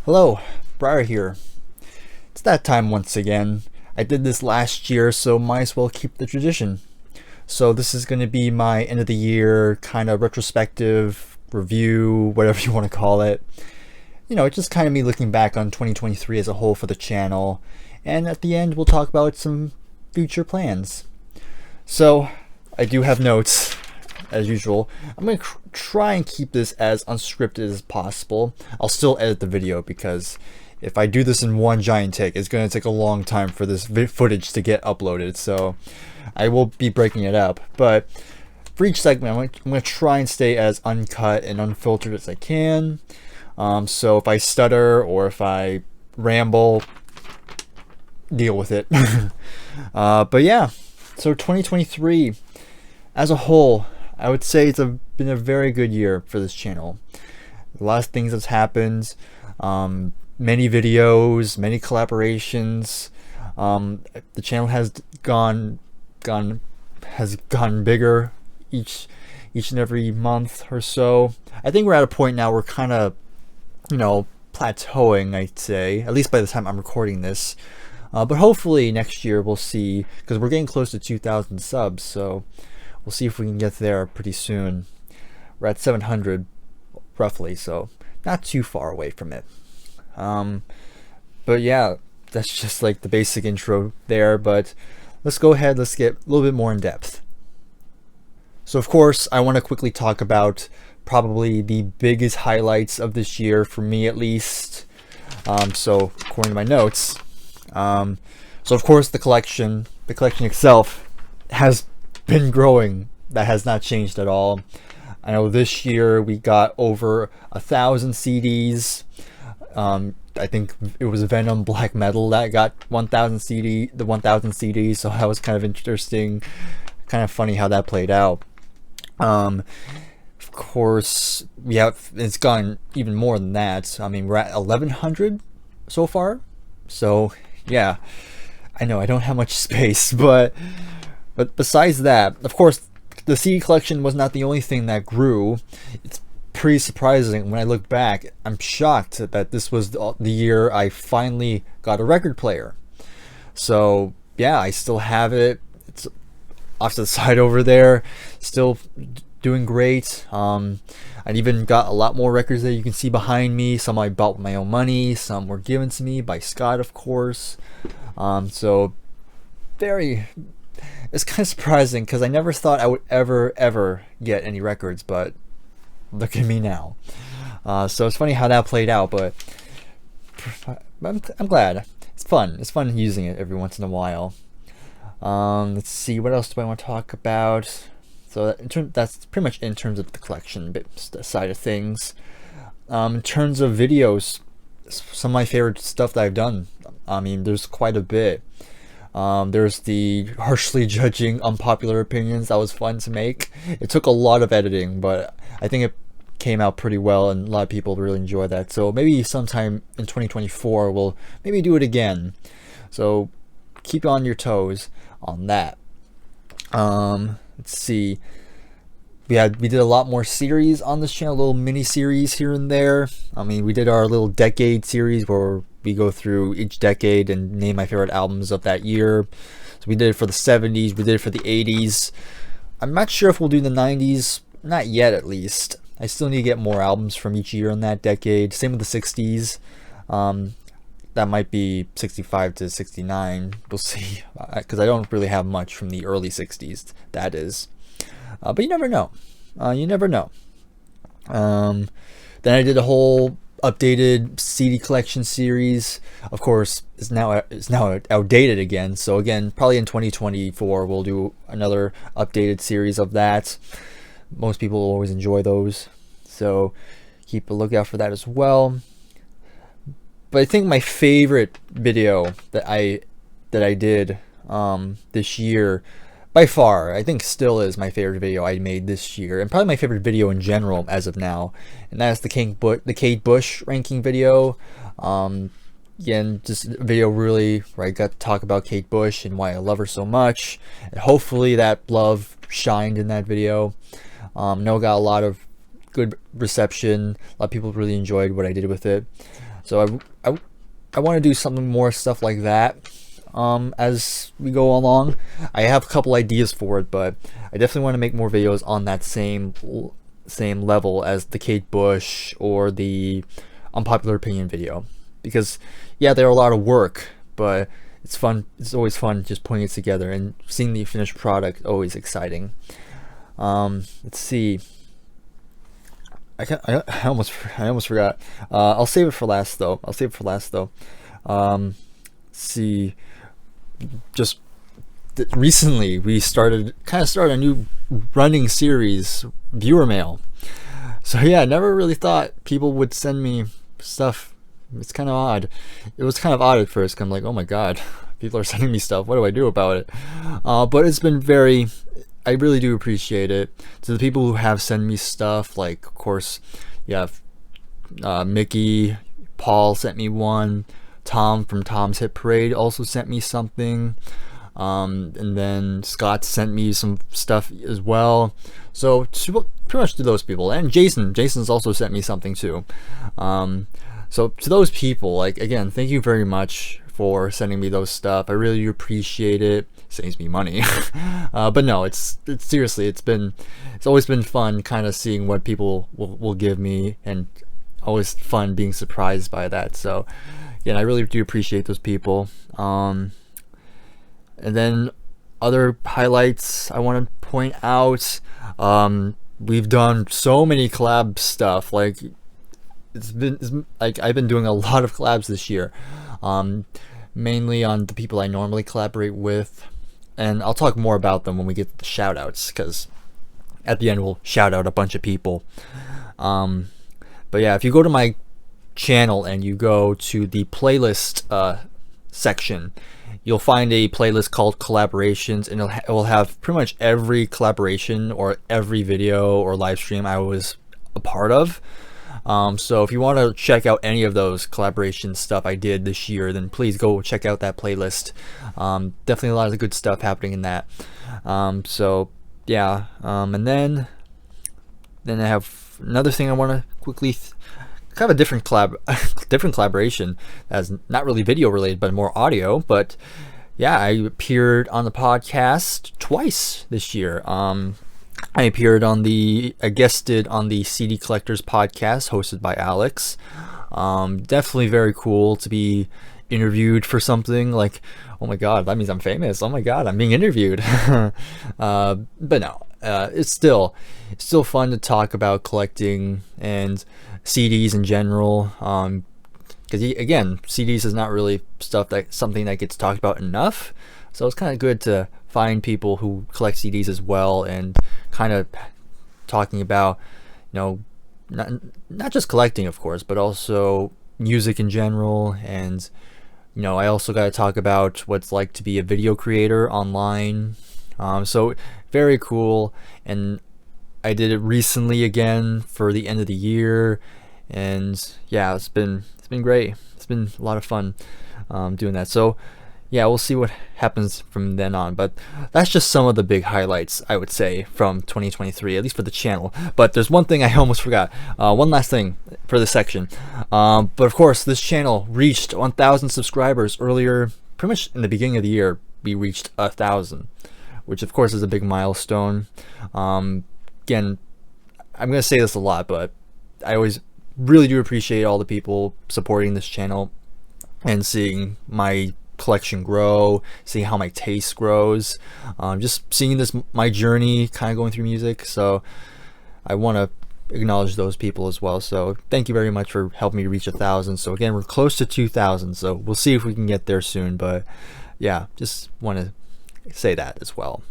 Hello, Bryer here. It's that time once again. I did this last year, so might as well keep the tradition. So this is going to be my end of the year kind of retrospective review, whatever you want to call it. It's just kind of me looking back on 2023 as a whole for the channel. And at the end, we'll talk about some future plans. So I do have notes, as usual. I'm going to try and keep this as unscripted as possible. I'll still edit the video because if I do this in one giant take, it's going to take a long time for this footage to get uploaded. So I will be breaking it up. But for each segment, I'm going to try and stay as uncut and unfiltered as I can. So if I stutter or if I ramble, deal with it. But yeah, so 2023 as a whole, I would say it's been a very good year for this channel. A lot of things have happened. Many videos, many collaborations. The channel has gone bigger each and every month or so. I think we're at a point now we're kind of plateauing, I'd say, at least by the time I'm recording this. But hopefully next year we'll see, because we're getting close to 2,000 subs, so we'll see if we can get there pretty soon. We're at 700 roughly, so not too far away from it. But yeah, that's just like the basic intro there, but let's go ahead, let's get a little bit more in depth. So of course, I want to quickly talk about probably the biggest highlights of this year, for me at least. So according to my notes, so of course the collection itself has been growing. That has not changed at all. I know this year we got over 1,000 CDs. I think it was Venom Black Metal that got 1,000 CDs, so that was kind of interesting, kind of funny how that played out. Of course, it's gone even more than that. I mean, we're at 1,100 so far. So yeah, I know I don't have much space, but besides that, of course, the CD collection was not the only thing that grew. It's pretty surprising when I look back. I'm shocked that this was the year I finally got a record player. So yeah, I still have it. It's off to the side over there, still doing great. I even got a lot more records that you can see behind me. Some I bought with my own money, some were given to me by Scott, of course. So it's kind of surprising because I never thought I would ever get any records, but look at me now. So it's funny how that played out, but I'm glad. It's fun using it every once in a while. Let's see, what else do I want to talk about? So that's pretty much in terms of the collection side of things. In terms of videos, some of my favorite stuff that I've done, I mean, there's quite a bit. There's the harshly judging unpopular opinions. That was fun to make. It took a lot of editing, but I think it came out pretty well, and a lot of people really enjoy that. So maybe sometime in 2024 we'll maybe do it again. So keep on your toes on that. Let's see. We did a lot more series on this channel, little mini series here and there. I mean, we did our little decade series where we go through each decade and name my favorite albums of that year. So we did it for the 70s, we did it for the 80s. I'm not sure if we'll do the 90s, not yet at least. I still need to get more albums from each year in that decade. Same with the 60s. That might be 65 to 69. We'll see, because I don't really have much from the early 60s, that is. But you never know. Then I did a whole updated CD collection series. Of course, it's now outdated again. So again, probably in 2024 we'll do another updated series of that. Most people will always enjoy those, so keep a lookout for that as well. But I think my favorite video that I did this year, by far, I think still is my favorite video I made this year, and probably my favorite video in general as of now, and that's the Kate Bush ranking video. Again, just a video really where I got to talk about Kate Bush and why I love her so much, and hopefully that love shined in that video. No, got a lot of good reception. A lot of people really enjoyed what I did with it. So I want to do something more stuff like that as we go along. I have a couple ideas for it, but I definitely want to make more videos on that same level as the Kate Bush or the unpopular opinion video, because yeah, they're a lot of work, but it's fun. It's always fun just putting it together, and seeing the finished product always exciting. Let's see. I almost forgot. I'll save it for last though. Let's see. Just recently we started a new running series, viewer mail. So yeah, I never really thought people would send me stuff. It's kind of odd. It was kind of odd at first. I'm like, oh my god, people are sending me stuff. What do I do about it? But it's been very. I really do appreciate it. To the people who have sent me stuff, like of course, yeah, Mickey, Paul sent me one. Tom from Tom's Hit Parade also sent me something. And then Scott sent me some stuff as well. So pretty much to those people, and Jason's also sent me something too. So to those people, like, again, thank you very much for sending me those stuff. I really appreciate it. Saves me money. But no, it's seriously, it's always been fun kind of seeing what people will give me, and always fun being surprised by that. So yeah, I really do appreciate those people. And then other highlights I want to point out, we've done so many collab stuff. Like it's like I've been doing a lot of collabs this year, mainly on the people I normally collaborate with, and I'll talk more about them when we get to the shout outs, because at the end we'll shout out a bunch of people. But yeah, if you go to my channel and you go to the playlist section, you'll find a playlist called collaborations, and it will have pretty much every collaboration or every video or live stream I was a part of. So if you want to check out any of those collaboration stuff I did this year, then please go check out that playlist. Definitely a lot of good stuff happening in that. So yeah, and then I have another thing I want to quickly kind of a different collaboration that's not really video related but more audio. But yeah, I appeared on the podcast twice this year. I guested on the CD Collectors podcast hosted by Alex. Definitely very cool to be interviewed for something. Like, oh my god, that means I'm famous. Oh my god, I'm being interviewed. But no, it's still fun to talk about collecting and CDs in general. Because again, CDs is not really something that gets talked about enough. So it's kind of good to find people who collect CDs as well, and kind of talking about, not just collecting, of course, but also music in general. And I also got to talk about what it's like to be a video creator online. So very cool. And I did it recently again for the end of the year, and yeah, it's been great. It's been a lot of fun doing that. So yeah, we'll see what happens from then on. But that's just some of the big highlights, I would say, from 2023, at least for the channel. But there's one thing I almost forgot. One last thing for this section. But of course, this channel reached 1,000 subscribers earlier. Pretty much in the beginning of the year, we reached 1,000, which of course is a big milestone. Again, I'm going to say this a lot, but I always really do appreciate all the people supporting this channel and seeing my collection grow, seeing how my taste grows, just seeing my journey kind of going through music. So I want to acknowledge those people as well. So thank you very much for helping me reach 1,000. So again, we're close to 2,000, so we'll see if we can get there soon. But yeah, just want to say that as well.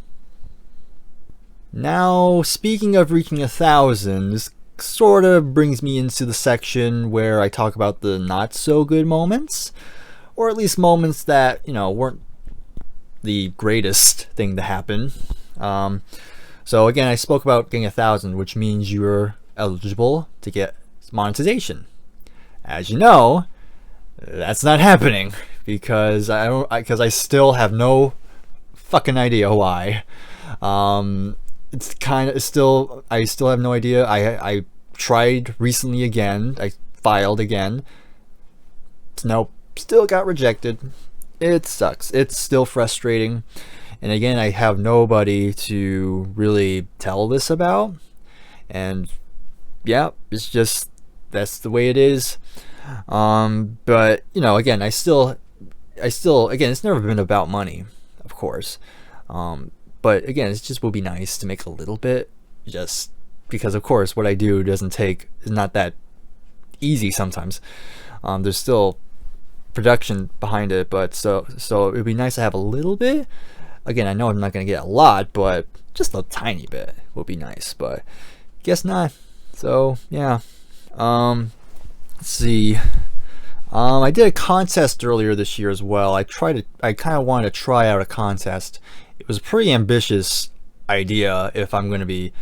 Now, speaking of reaching 1,000, this sort of brings me into the section where I talk about the not so good moments, or at least moments that weren't the greatest thing to happen. So again, I spoke about getting 1,000, which means you're eligible to get monetization. As you know, that's not happening because I still have no fucking idea why. I still have no idea. I tried recently again. I filed again. Nope, still got rejected. It sucks. It's still frustrating. And again, I have nobody to really tell this about. And yeah, it's just, that's the way it is. But you know, again, again, it's never been about money, of course. But again, it just would be nice to make a little bit, just because of course what I do is not that easy sometimes. There's still production behind it, but so it would be nice to have a little bit. Again, I know I'm not going to get a lot, but just a tiny bit would be nice, but guess not. So yeah, let's see. I did a contest earlier this year as well. I kind of wanted to try out a contest. It was a pretty ambitious idea. If I'm going to be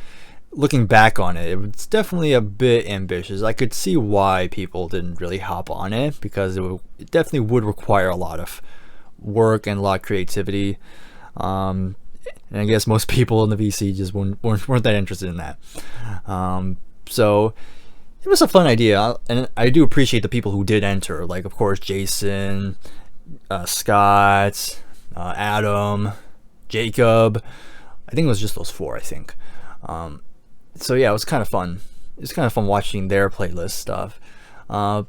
looking back on it, it's definitely a bit ambitious. I could see why people didn't really hop on it, because it definitely would require a lot of work and a lot of creativity. And I guess most people in the VC just weren't that interested in that. So it was a fun idea, and I do appreciate the people who did enter. Like, of course, Jason, Scott, Adam, Jacob. I think it was just those four, I think. So yeah, it was kind of fun. It's kind of fun watching their playlist stuff. I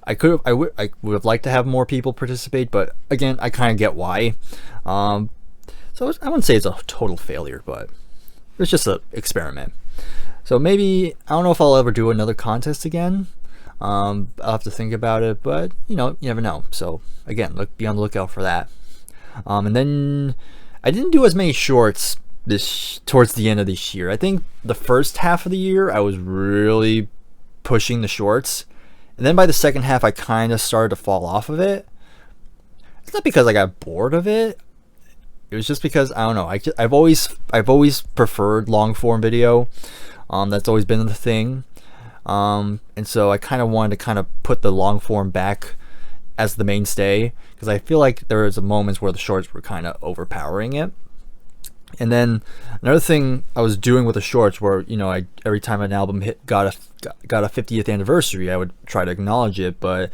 would have liked to have more people participate, but again, I kind of get why. So I wouldn't say it's a total failure, but it's just an experiment. So maybe, I don't know if I'll ever do another contest again. I'll have to think about it, but you know, you never know. So again, be on the lookout for that. And then I didn't do as many shorts towards the end of this year. I think the first half of the year I was really pushing the shorts, and then by the second half I kind of started to fall off of it. It's not because I got bored of it. It was just because, I don't know, I've always preferred long form video. That's always been the thing. And so I kind of wanted to put the long form back as the mainstay, because I feel like there was moments where the shorts were kind of overpowering it. And then another thing I was doing with the shorts, where, you know, every time an album got a 50th anniversary, I would try to acknowledge it, but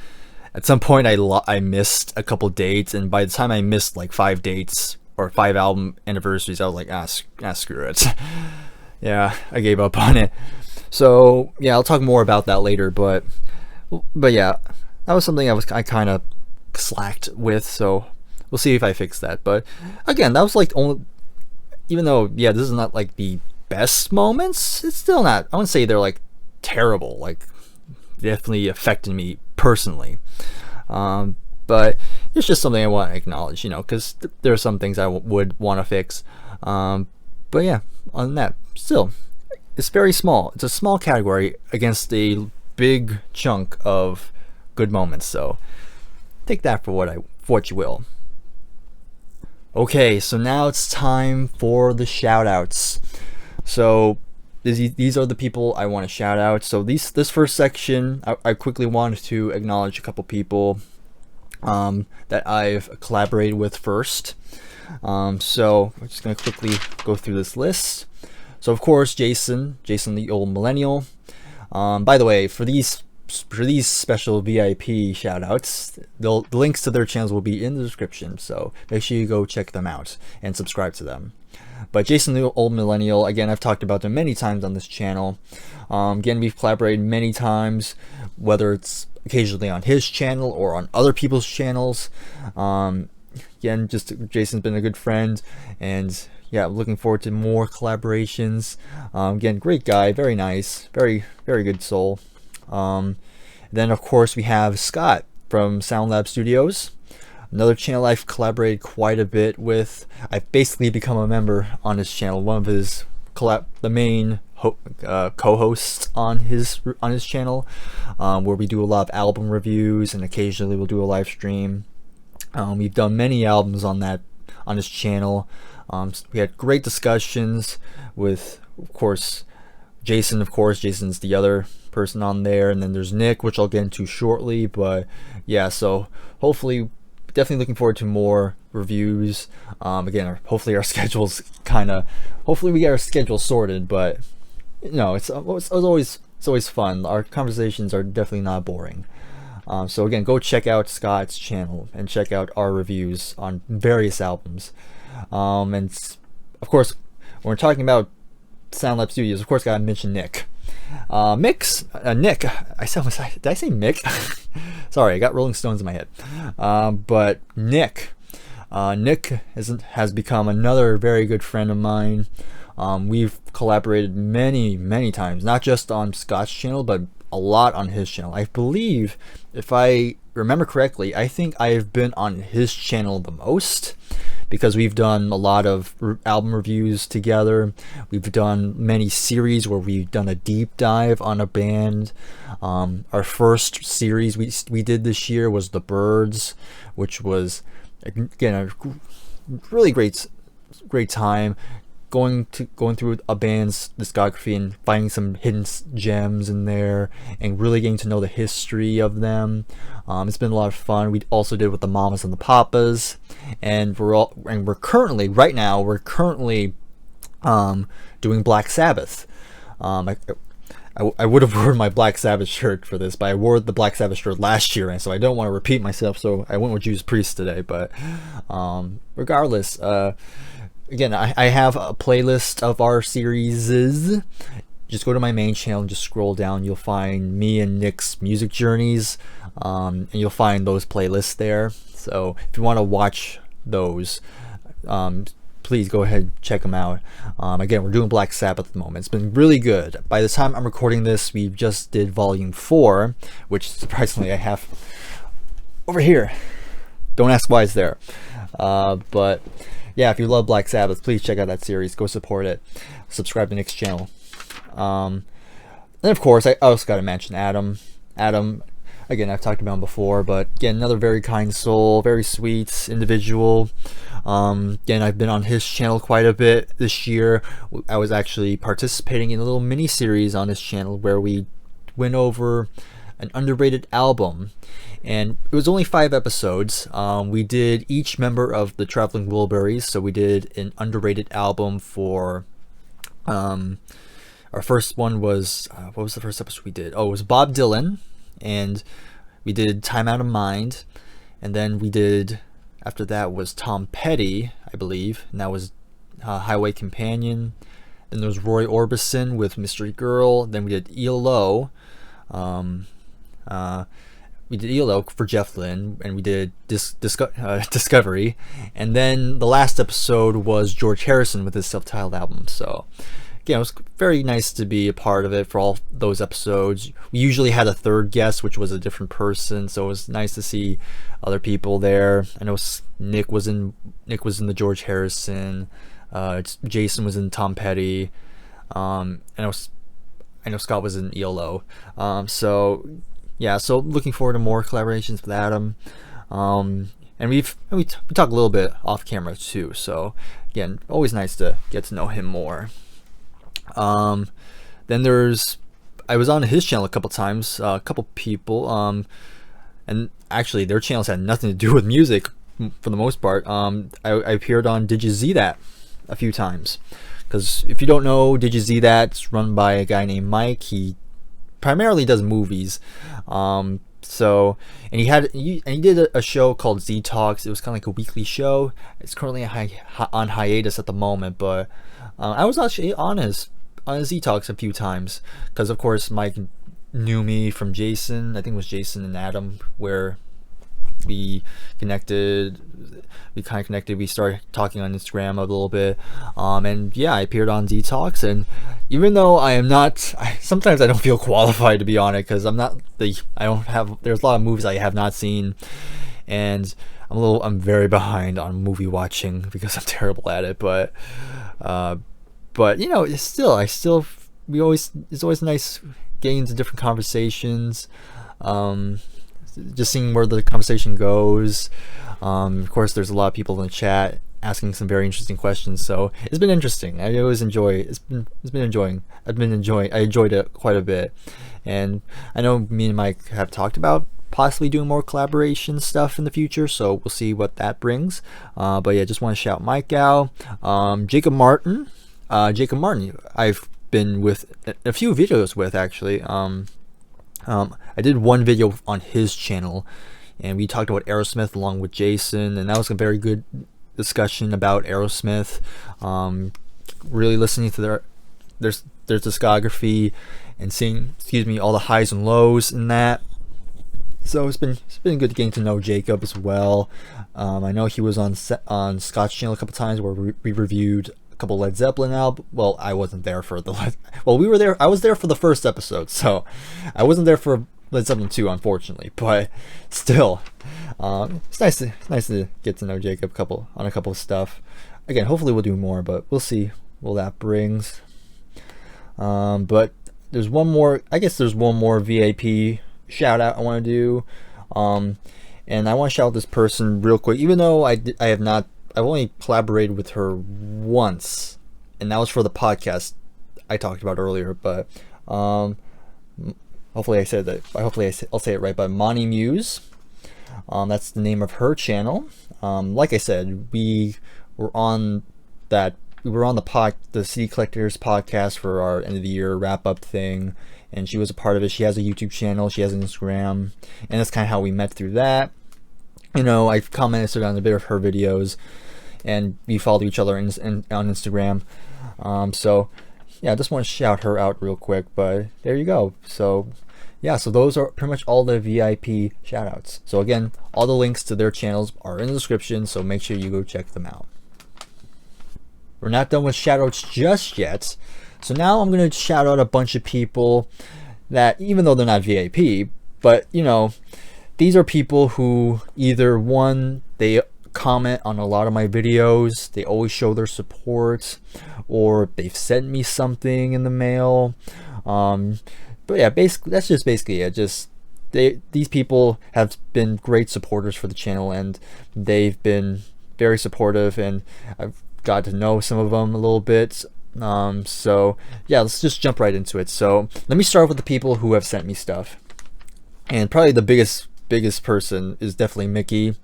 at some point I missed a couple dates, and by the time I missed like 5 dates or 5 album anniversaries, I was like, screw it. Yeah, I gave up on it. So yeah, I'll talk more about that later, but yeah, that was something I kind of slacked with, so we'll see if I fix that. But again, that was like even though, yeah, this is not like the best moments, it's still not, I wouldn't say they're like terrible, like definitely affected me personally. But it's just something I want to acknowledge, you know, because there are some things I would want to fix. But yeah, on that, still, it's very small. It's a small category against a big chunk of good moments. So take that for what you will. Okay, so now it's time for the shout outs. So these are the people I want to shout out. So this first section, I quickly wanted to acknowledge a couple people that I've collaborated with first. So I'm just going to quickly go through this list. So of course, Jason the old millennial. By the way, for these special VIP shoutouts, the links to their channels will be in the description, so make sure you go check them out and subscribe to them. But Jason the old millennial, again, I've talked about them many times on this channel. Again, we've collaborated many times, whether it's occasionally on his channel or on other people's channels. Again, Jason's been a good friend, and yeah, looking forward to more collaborations. Again, great guy, very nice, very good soul. Then of course we have Scott from SoundLab Studios, another channel I've collaborated quite a bit with. I've basically become a member on his channel, one of his the main co-hosts on his channel, where we do a lot of album reviews, and occasionally we'll do a live stream. We've done many albums on his channel. We had great discussions with, of course, Jason. Of course, Jason's the other person on there, and then there's Nick, which I'll get into shortly. But yeah, so hopefully, definitely looking forward to more reviews. Again, hopefully we get our schedule sorted, but you know, it's always fun. Our conversations are definitely not boring. So again, go check out Scott's channel and check out our reviews on various albums. And of course, when we're talking about Soundlab Studios, of course, gotta mention Nick. Nick. Did I say Mick? Sorry, I got Rolling Stones in my head. But Nick. Nick has become another very good friend of mine. We've collaborated many times, not just on Scott's channel, but a lot on his channel. I believe, if I remember correctly, I think I have been on his channel the most, because we've done a lot of album reviews together. We've done many series where we've done a deep dive on a band. Our first series we did this year was The Birds, which was, again, a really great time going through a band's discography and finding some hidden gems in there and really getting to know the history of them. It's been a lot of fun. We also did with the Mamas and the Papas, and we're currently doing Black Sabbath. I would have worn my Black Sabbath shirt for this, but I wore the Black Sabbath shirt last year, and so I don't want to repeat myself, so I went with Judas Priest today. But regardless, again, I have a playlist of our series. Just go to my main channel and just scroll down. You'll find me and Nick's music journeys, and you'll find those playlists there. So if you want to watch those, please go ahead and check them out. Again, we're doing Black Sabbath at the moment. It's been really good. By the time I'm recording this, we just did Volume 4, which surprisingly I have over here. Don't ask why it's there. But yeah, if you love Black Sabbath, please check out that series. Go support it. Subscribe to Nick's channel. And of course, I also got to mention Adam. Adam, again, I've talked about him before, but again, another very kind soul, very sweet individual. Again, I've been on his channel quite a bit this year. I was actually participating in a little mini series on his channel where we went over an underrated album, and it was only 5 episodes. We did each member of the Traveling Wilburys, so we did an underrated album for our first one was what was the first episode we did? Oh, it was Bob Dylan, and we did Time Out of Mind, and then we did, after that was Tom Petty, I believe, and that was Highway Companion. Then there was Roy Orbison with Mystery Girl. Then we did ELO. We did ELO for Jeff Lynne, and we did Discovery, and then the last episode was George Harrison with his self-titled album. So again, it was very nice to be a part of it for all those episodes. We usually had a third guest, which was a different person, so it was nice to see other people there. I know Nick was in the George Harrison, Jason was in Tom Petty, and I know Scott was in ELO. So yeah, so looking forward to more collaborations with Adam. And we talk a little bit off camera too. So again, always nice to get to know him more. Then I was on his channel a couple times, a couple people, and actually their channels had nothing to do with music for the most part. I appeared on Did You See That a few times, because if you don't know, Did You See That, it's run by a guy named Mike. He primarily does movies. So, and he did a show called Z Talks. It was kind of like a weekly show. It's currently on hiatus at the moment, but I was actually on his Z Talks a few times, because of course Mike knew me from Jason. I think it was Jason and Adam, where we connected. We started talking on Instagram a little bit, and yeah, I appeared on Z Talks. And even though I am not, sometimes I don't feel qualified to be on it, because there's a lot of movies I have not seen, and I'm very behind on movie watching because I'm terrible at it. But you know, it's always nice getting into different conversations, just seeing where the conversation goes. Of course, there's a lot of people in the chat asking some very interesting questions, so it's been interesting. I always enjoy. I enjoyed it quite a bit, and I know me and Mike have talked about possibly doing more collaboration stuff in the future, so we'll see what that brings. But yeah, just want to shout Mike out. Jacob Martin, I've been with a few videos with, actually. I did one video on his channel, and we talked about Aerosmith along with Jason, and that was a very good discussion about Aerosmith. Really listening to their discography and seeing, all the highs and lows in that. So it's been good getting to know Jacob as well. I know he was on Scott's channel a couple times where we reviewed a couple Led Zeppelin albums. Well, I wasn't there for we were there. I was there for the first episode, so I wasn't there for Led Zeppelin 2, unfortunately. But still, it's nice to get to know Jacob on a couple of stuff. Again, hopefully we'll do more, but we'll see what that brings. But there's one more. I guess there's one more VIP shout out I want to do, and I want to shout out this person real quick. Even though I've only collaborated with her once, and that was for the podcast I talked about earlier. But hopefully I said that. I'll say it right. But Monty Muse, that's the name of her channel. Like I said, we were on the CD Collectors podcast for our end of the year wrap up thing, and she was a part of it. She has a YouTube channel, she has an Instagram, and that's kind of how we met through that. I've commented on a bit of her videos, and we followed each other on Instagram. So yeah, I just want to shout her out real quick, but there you go. So yeah, so those are pretty much all the VIP shout outs. So again, all the links to their channels are in the description, so make sure you go check them out. We're not done with shoutouts just yet. So now I'm going to shout out a bunch of people that, even though they're not VIP, but these are people who either, one, they comment on a lot of my videos, they always show their support, or they've sent me something in the mail. But yeah, basically that's just basically it. These people have been great supporters for the channel, and they've been very supportive, and I've got to know some of them a little bit. So yeah, let's just jump right into it. So let me start with the people who have sent me stuff, and probably the biggest person is definitely Mickey.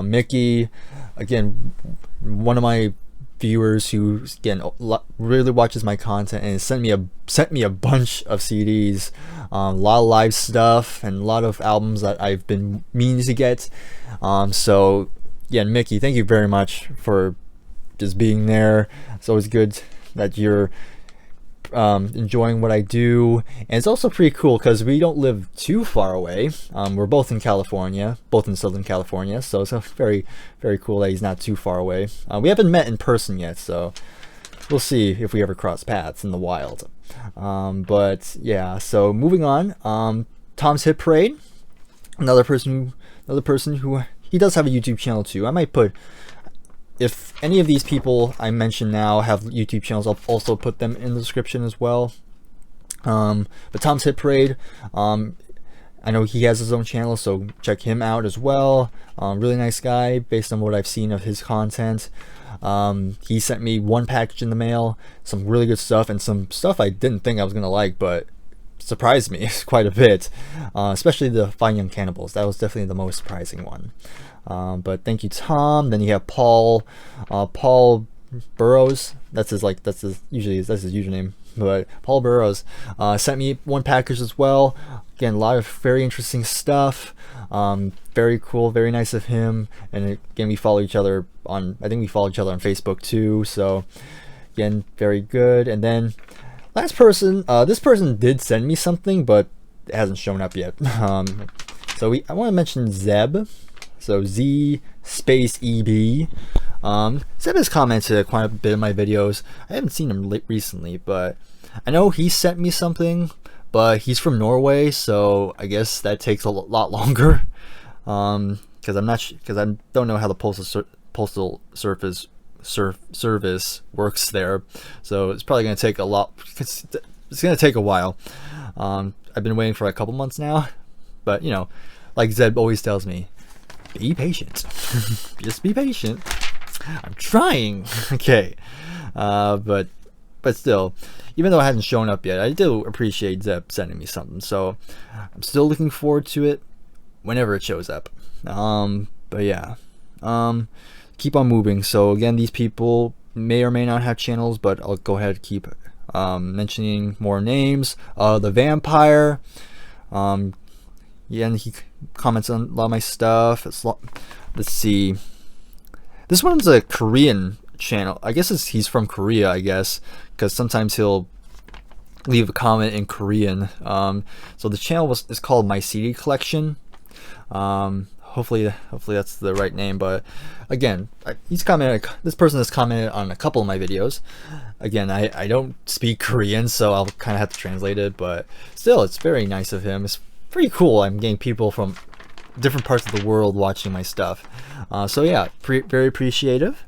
Mickey, again, one of my viewers who really watches my content, and sent me a bunch of CDs, a lot of live stuff and a lot of albums that I've been meaning to get. So yeah, Mickey, thank you very much for just being there. It's always good that you're enjoying what I do, and it's also pretty cool because we don't live too far away. We're both in California, both in Southern California, so it's very, very cool that he's not too far away. We haven't met in person yet, so we'll see if we ever cross paths in the wild. But yeah, so moving on. Tom's Hit Parade, another person who he does have a YouTube channel too. I might put, if any of these people I mentioned now have YouTube channels, I'll also put them in the description as well. But Tom's Hit Parade, I know he has his own channel, so check him out as well. Really nice guy based on what I've seen of his content. He sent me one package in the mail, some really good stuff, and some stuff I didn't think I was gonna like, but surprised me quite a bit, especially the Fine Young Cannibals. That was definitely the most surprising one. But thank you, Tom. Then you have Paul Burrows. That's his username. But Paul Burrows sent me one package as well. Again, a lot of very interesting stuff. Very cool, very nice of him. And again, we follow each other on Facebook too. So again, very good. And then last person, this person did send me something, but it hasn't shown up yet. So I want to mention Zeb. So Z space EB. Zeb has commented quite a bit of my videos. I haven't seen him recently, but I know he sent me something, but he's from Norway, so I guess that takes a lot longer. Because I don't know how the postal service works there, so it's probably going to take it's going to take a while. I've been waiting for a couple months now, but like Zeb always tells me, be patient. Just be patient. I'm trying. Okay. But still, even though it hasn't shown up yet, I do appreciate Zeb sending me something. So I'm still looking forward to it whenever it shows up. But yeah. Keep on moving. So again, these people may or may not have channels, but I'll go ahead and keep mentioning more names. The Vampire. Yeah, and he comments on a lot of my stuff. Let's see. This one's a Korean channel. I guess he's from Korea, I guess, because sometimes he'll leave a comment in Korean. So the channel is called My CD Collection. Hopefully that's the right name. But again, he's commented. This person has commented on a couple of my videos. Again, I don't speak Korean, so I'll kind of have to translate it. But still, it's very nice of him. It's pretty cool. I'm getting people from different parts of the world watching my stuff. So yeah, very appreciative.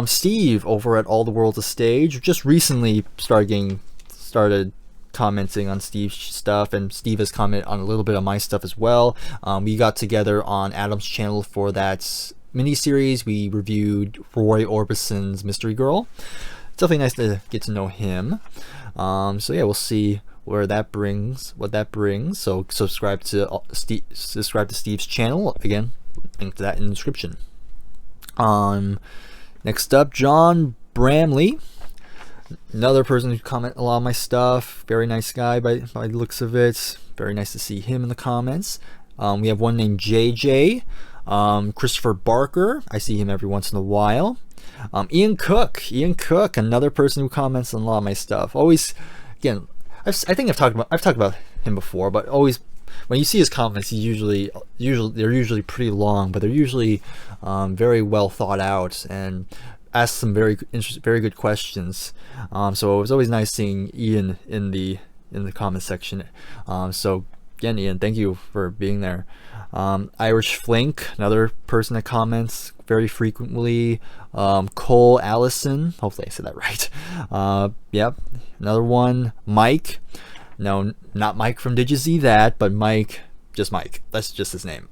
Steve over at All the World's a Stage just recently started commenting on Steve's stuff, and Steve has commented on a little bit of my stuff as well. We got together on Adam's channel for that mini-series. We reviewed Roy Orbison's Mystery Girl. It's definitely nice to get to know him. So yeah, we'll see what that brings. So subscribe to Steve's channel. Again, link to that in the description. Next up, John Bramley, another person who commented a lot of my stuff. Very nice guy by the looks of it. Very nice to see him in the comments. We have one named JJ, Christopher Barker. I see him every once in a while. Ian Cook, another person who comments on a lot of my stuff. Always, again, I think I've talked about him before, but always when you see his comments, they're usually pretty long, but they're usually very well thought out and ask some very good questions. So it was always nice seeing Ian in the comment section. So again, Ian, thank you for being there. Irish Flink, another person that comments very frequently. Cole Allison, hopefully I said that right. Yep, another one. Mike, no, not Mike from Did You See That, but Mike, just Mike. That's just his name.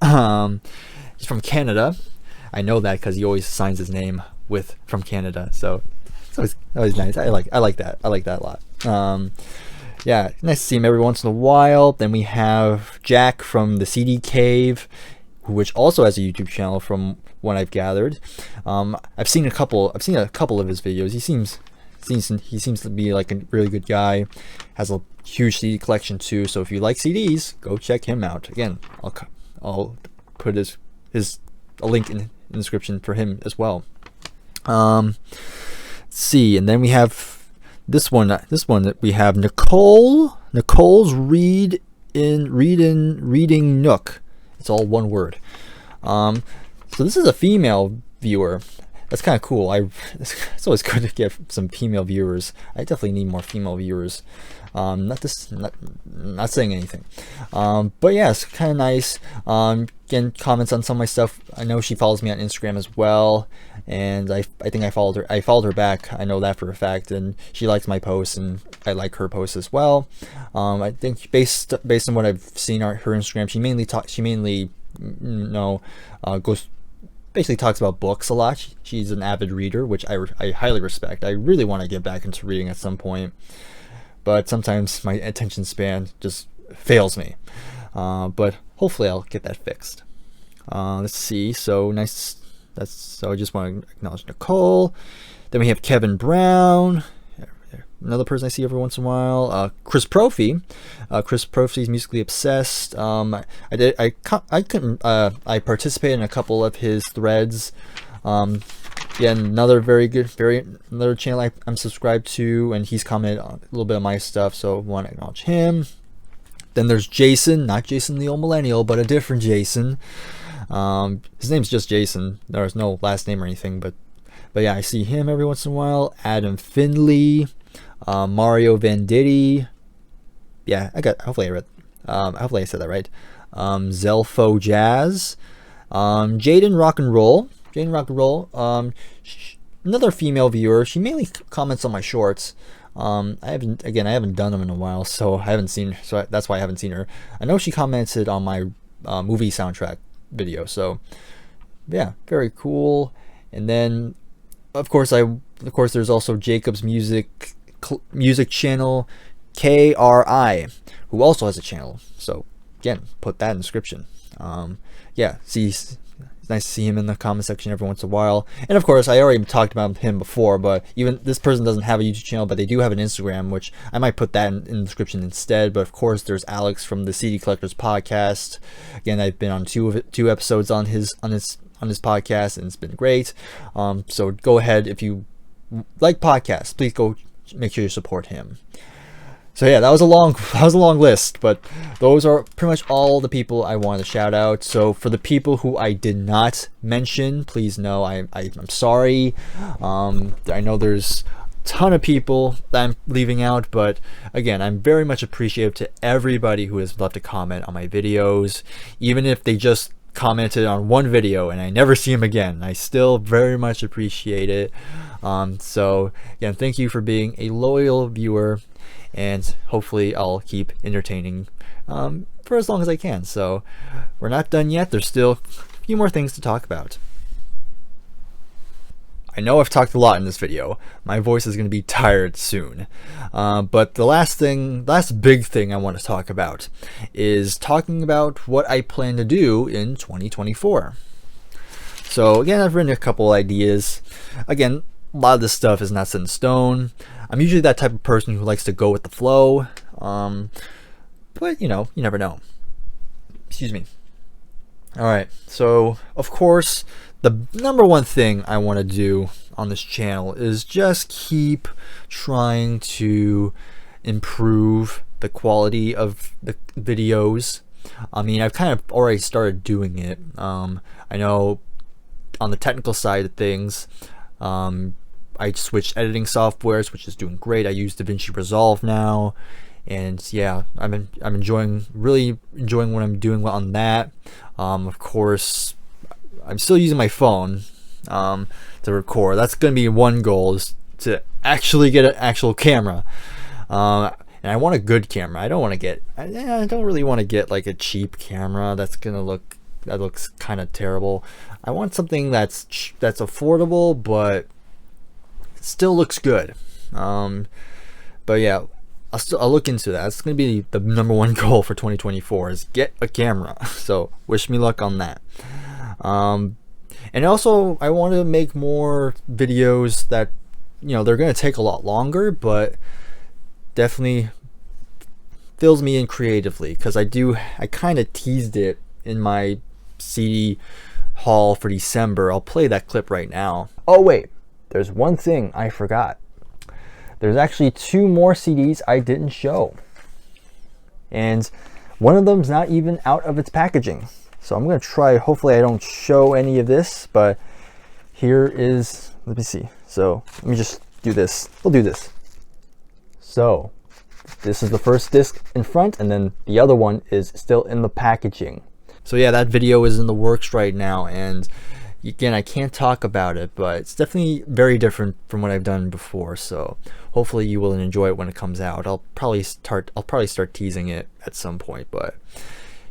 He's from Canada. I know that because he always signs his name with from Canada, so it's always nice. I like that. I like that a lot. Yeah, nice to see him every once in a while. Then we have Jack from the CD Cave, which also has a YouTube channel from what I've gathered. I've seen a couple of his videos. He seems to be like a really good guy. Has a huge CD collection too. So if you like CDs, go check him out. Again, I'll put a link in the description for him as well. Let's see, and then we have this one that we have Nicole's Reading Nook. It's all one word. So this is a female viewer. That's kind of cool. It's always good to get some female viewers. I definitely need more female viewers. Not saying anything. But yeah, it's kind of nice. Again, comments on some of my stuff. I know she follows me on Instagram as well, and I think I followed her back. I know that for a fact, and she likes my posts, and I like her posts as well. I think based on what I've seen her Instagram, she mainly basically talks about books a lot. She's an avid reader, which I highly respect. I really want to get back into reading at some point, but sometimes my attention span just fails me. But hopefully I'll get that fixed. Let's see. So nice. So I just want to acknowledge Nicole. Then we have Kevin Brown, another person I see every once in a while. Chris Prophy. Chris Prophy's Musically Obsessed. I participated in a couple of his threads. Yeah, another another channel I'm subscribed to, and he's commented on a little bit of my stuff, so I want to acknowledge him. Then there's Jason, not Jason the old millennial, but a different Jason. His name's just Jason. There's no last name or anything, but yeah, I see him every once in a while. Adam Finley, Mario Venditti. Yeah, hopefully I said that right. Zelfo Jazz, Jaden Rock and Roll. Another female viewer. She mainly comments on my shorts. I haven't done them in a while, so that's why I haven't seen her. I know she commented on my movie soundtrack video, so yeah, very cool. And then of course there's also Jacob's music channel, KRI, who also has a channel, so again, put that in the description. Yeah, see, nice to see him in the comment section every once in a while. And of course, I already talked about him before, but even this person doesn't have a YouTube channel, but they do have an Instagram, which I might put that in the description instead. But of course, there's Alex from the CD Collectors podcast. Again, I've been on two episodes on his podcast, and it's been great. So go ahead, if you like podcasts, please go make sure you support him. So yeah, that was a long list, but those are pretty much all the people I wanted to shout out. So for the people who I did not mention, please know I'm sorry. I know there's a ton of people that I'm leaving out, but again, I'm very much appreciative to everybody who has left a comment on my videos, even if they just commented on one video and I never see them again. I still very much appreciate it. So again, thank you for being a loyal viewer, and hopefully I'll keep entertaining for as long as I can. So we're not done yet. There's still a few more things to talk about. I know I've talked a lot in this video. My voice is going to be tired soon. But the last big thing I want to talk about is talking about what I plan to do in 2024. So again, I've written a couple ideas. Again, a lot of this stuff is not set in stone. I'm usually that type of person who likes to go with the flow. But you know, you never know. Excuse me. Alright, so of course, the number one thing I want to do on this channel is just keep trying to improve the quality of the videos. I mean, I've kind of already started doing it. I know on the technical side of things, I switched editing softwares, which is doing great. I use DaVinci Resolve now, and yeah, I'm really enjoying what I'm doing on that. Of course, I'm still using my phone to record. That's going to be one goal, is to actually get an actual camera. And I want a good camera. I don't really want to get like a cheap camera that looks kind of terrible. I want something that's affordable but still looks good. But yeah, I'll look into that. That's going to be the number one goal for 2024, is get a camera. So wish me luck on that. And also I want to make more videos that, you know, they're going to take a lot longer, but definitely fills me in creatively, because I kind of teased it in my CD haul for December. I'll play that clip right now. Oh wait, there's one thing I forgot. There's actually 2 more CDs I didn't show, and one of them's not even out of its packaging. So I'm gonna try, hopefully I don't show any of this, but here is, let me see. So let me just do this. We'll do this. So this is the first disc in front, and then the other one is still in the packaging. So yeah, that video is in the works right now, and again, I can't talk about it, but it's definitely very different from what I've done before. So hopefully you will enjoy it when it comes out. I'll probably start teasing it at some point, but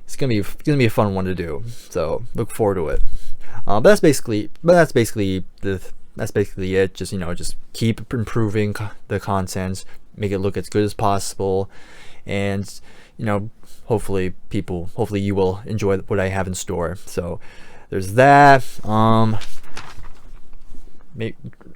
it's gonna be a fun one to do. So look forward to it. But that's basically it. Just, you know, just keep improving the content, make it look as good as possible, and you know, hopefully you will enjoy what I have in store. So there's that. I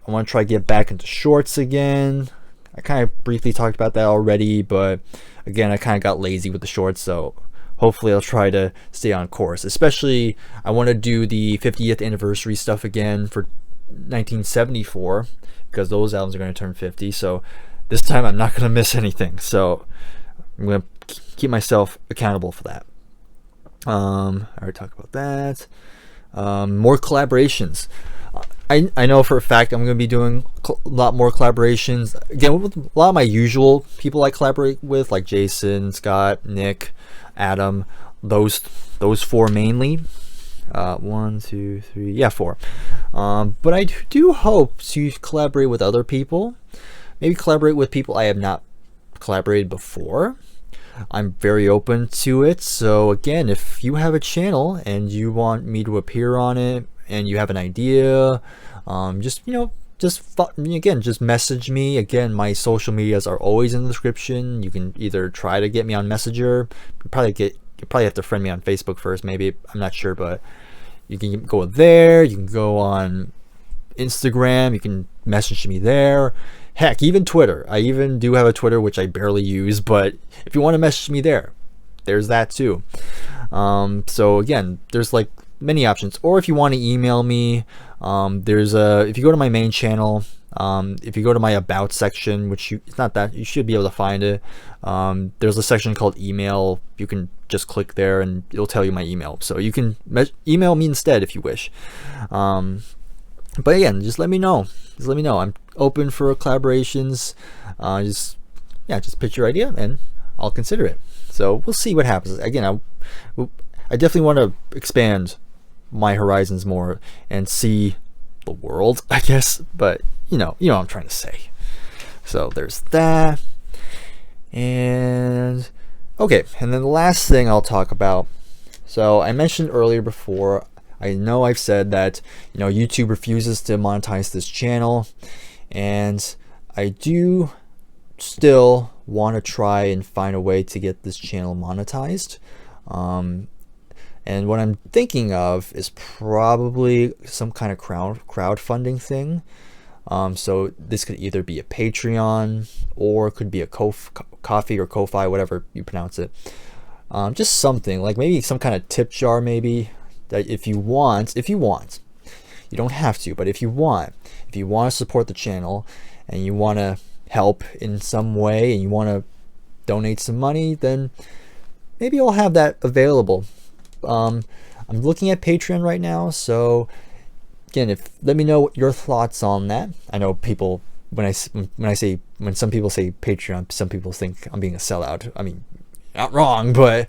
want to try to get back into shorts again. I kind of briefly talked about that already, but again, I kind of got lazy with the shorts, so hopefully I'll try to stay on course. Especially, I want to do the 50th anniversary stuff again for 1974, because those albums are going to turn 50. So this time I'm not going to miss anything. So I'm going to keep myself accountable for that. I already talked about that. More collaborations. I know for a fact I'm going to be doing a lot more collaborations. Again, with a lot of my usual people I collaborate with, like Jason, Scott, Nick, Adam, those 4 mainly. 1, 2, 3, yeah, 4. But I do hope to collaborate with other people. Maybe collaborate with people I have not collaborated before. I'm very open to it. So again, if you have a channel and you want me to appear on it, and you have an idea, just message me. Again, my social medias are always in the description. You can either try to get me on Messenger. You probably have to friend me on Facebook first, maybe. I'm not sure, but You can go there. You can go on Instagram. You can message me there. Heck, even Twitter. I even do have a Twitter, which I barely use, but if you want to message me there, there's that too. So again, there's like many options. Or if you want to email me, if you go to my main channel, if you go to my about section, which it's not that, you should be able to find it. There's a section called email. You can just click there and it'll tell you my email. So you can email me instead if you wish. But again, just let me know. I'm open for collaborations. Just pitch your idea and I'll consider it. So we'll see what happens. Again, I definitely want to expand my horizons more and see the world, I guess. But you know what I'm trying to say. So there's that. And okay, and then the last thing I'll talk about. So I mentioned earlier before, I know I've said that YouTube refuses to monetize this channel, and I do still want to try and find a way to get this channel monetized. And what I'm thinking of is probably some kind of crowdfunding thing. So this could either be a Patreon or it could be a Ko-fi or Ko-fi, whatever you pronounce it. Just something like maybe some kind of tip jar, maybe, that if you want, you don't have to, but if you want to support the channel and you want to help in some way and you want to donate some money, then maybe I'll have that available. I'm looking at Patreon right now, so again, let me know your thoughts on that. I know people, when some people say Patreon, some people think I'm being a sellout. I mean, not wrong, but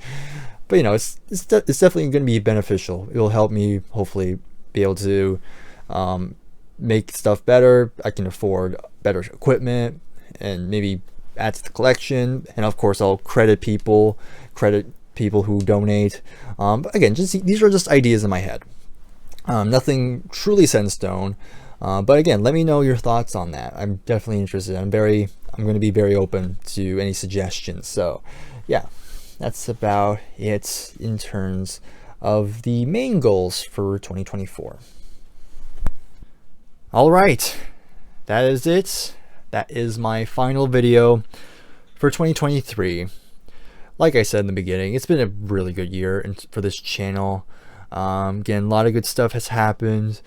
it's definitely going to be beneficial. It will help me hopefully be able to make stuff better. I can afford better equipment and maybe add to the collection, and of course I'll credit people who donate. But again, these are just ideas in my head. Nothing truly set in stone. But again, let me know your thoughts on that. I'm definitely interested. I'm going to be very open to any suggestions. So yeah, that's about it in terms of the main goals for 2024. All right, that is it. That is my final video for 2023. Like I said in the beginning, it's been a really good year for this channel. Again, a lot of good stuff has happened.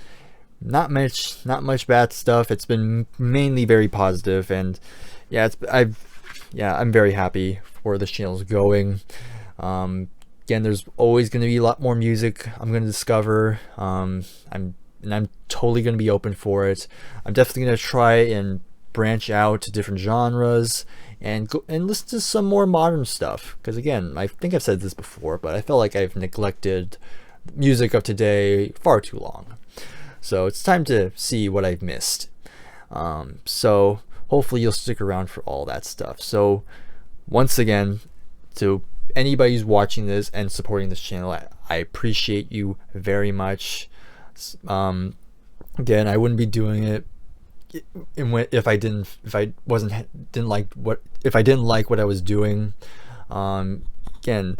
Not much bad stuff. It's been mainly very positive, and yeah, I'm very happy where this channel is going. Again, there's always going to be a lot more music I'm going to discover. I'm totally going to be open for it. I'm definitely going to try and branch out to different genres and listen to some more modern stuff, because again, I think I've said this before, but I feel like I've neglected music of today far too long. So it's time to see what I've missed. So hopefully you'll stick around for all that stuff. So once again, to anybody who's watching this and supporting this channel, I appreciate you very much. Again, I wouldn't be doing it if I didn't like what I was doing. Again,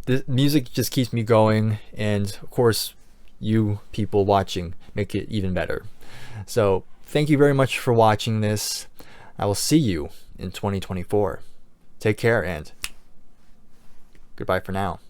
the music just keeps me going, and of course you people watching make it even better. So thank you very much for watching this. I will see you in 2024. Take care and goodbye for now.